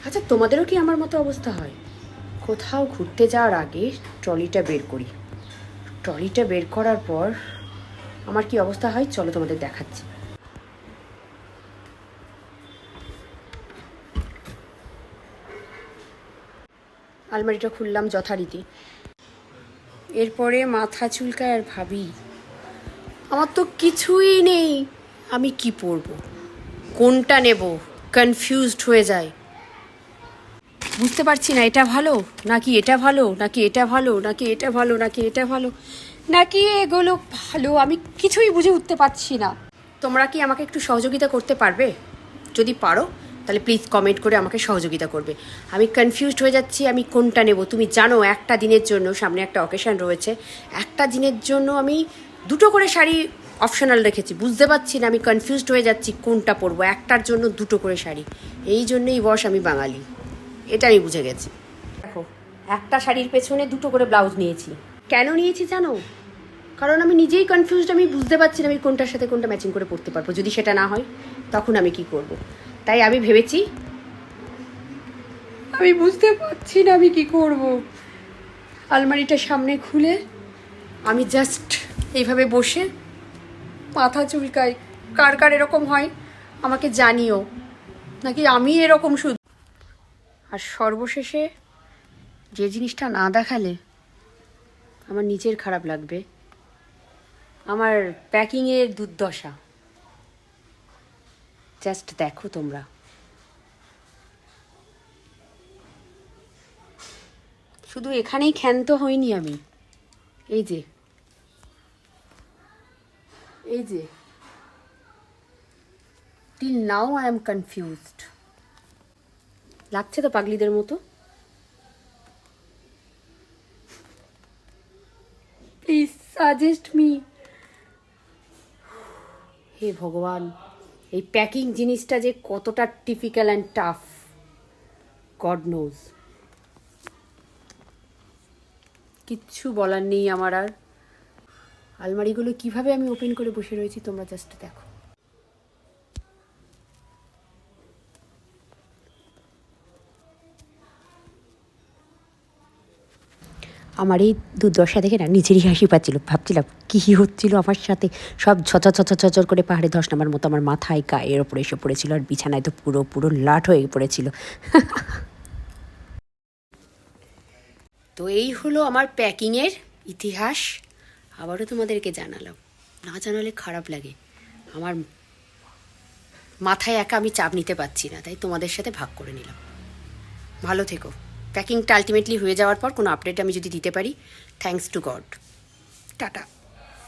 আচ্ছা, তোমাদেরও কি আমার মতো অবস্থা হয়? কোথাও ঘুরতে যাওয়ার আগে ট্রলিটা বের করি। ট্রলিটা বের করার পর আমার কি অবস্থা হয় চলো তোমাদের দেখাচ্ছি। আলমারিটা খুললাম যথারীতি। এরপরে মাথা চুলকায় আর ভাবি আমার তো কিছুই নেই, আমি কি পরবো, কোনটা নেব, কনফিউজড হয়ে যায়। বুঝতে পারছি না এটা ভালো নাকি এটা ভালো, নাকি এটা ভালো, নাকি এটা ভালো, নাকি এটা ভালো, নাকি এগুলো ভালো, আমি কিছুই বুঝে উঠতে পারছি না। তোমরা কি আমাকে একটু সহযোগিতা করতে পারবে? যদি পারো তাহলে প্লিজ কমেন্ট করে আমাকে সহযোগিতা করবে। আমি কনফিউজড হয়ে যাচ্ছি আমি কোনটা নেব। তুমি জানো একটা দিনের জন্য, সামনে একটা অকেশন রয়েছে, একটা দিনের জন্য আমি দুটো করে শাড়ি অপশনাল রেখেছি। বুঝতে পারছি না, আমি কনফিউজড হয়ে যাচ্ছি কোনটা পরবো। একটার জন্য দুটো করে শাড়ি, এই জন্যই বস আমি বাঙালি, এটা আমি বুঝে গেছি। দেখো, একটা শাড়ির পেছনে দুটো করে ব্লাউজ নিয়েছি। কেন নিয়েছি জানো? কারণ আমি নিজেই কনফিউজড, আমি বুঝতে পারছি না আমি কোনটার সাথে কোনটা ম্যাচিং করে পরতে পারবো। যদি সেটা না হয় তখন আমি কি করব। তাই আমি ভেবেছি, আমি বুঝতে পারছি না আমি কি করব। আলমারিটা সামনে খুলে আমি জাস্ট এইভাবে বসে মাথা চুলকাই। কার কার এরকম হয় আমাকে জানিও, নাকি আমি এরকম শুধু। আর সর্বশেষে যে জিনিসটা না দেখালে আমার নিজের খারাপ লাগবে, আমার প্যাকিংয়ের দুর্দশা। জাস্ট দেখো তোমরা, শুধু এখানেই ক্ষান্ত হইনি আমি। এই যে, এই যে, till now I am confused. লাগছে তো পাগলিদের মতো? Please suggest me. হে ভগবান, এই প্যাকিং জিনিসটা যে কতটা typical and tough, god nose. কিচ্ছু বলার নেই আমার আর। আলমারিগুলো কিভাবে আমি ওপেন করে বসে রয়েছি তোমরা জাস্ট দেখো। আমার এই দুর্দশা দেখে না নিজেরই হাসি পাচ্ছিল। ভাবছিলাম কী হচ্ছিল আমার সাথে। সব ঝচর করে পাহাড়ে ধস নামার মতো আমার মাথায় গায়ের ওপরে এসে পড়েছিল, আর বিছানায় তো পুরো পুরো লাট হয়ে পড়েছিল। তো এই হলো আমার প্যাকিংয়ের ইতিহাস। আবারও তোমাদেরকে জানালাম, না জানালে খারাপ লাগে। আমার মাথায় একা আমি চাপ নিতে পারছি না, তাই তোমাদের সাথে ভাগ করে নিলাম। ভালো থেকো। প্যাকিংটা আলটিমেটলি হয়ে যাওয়ার পর কোনো আপডেট আমি যদি দিতে পারি, থ্যাঙ্কস টু গড। টাটা।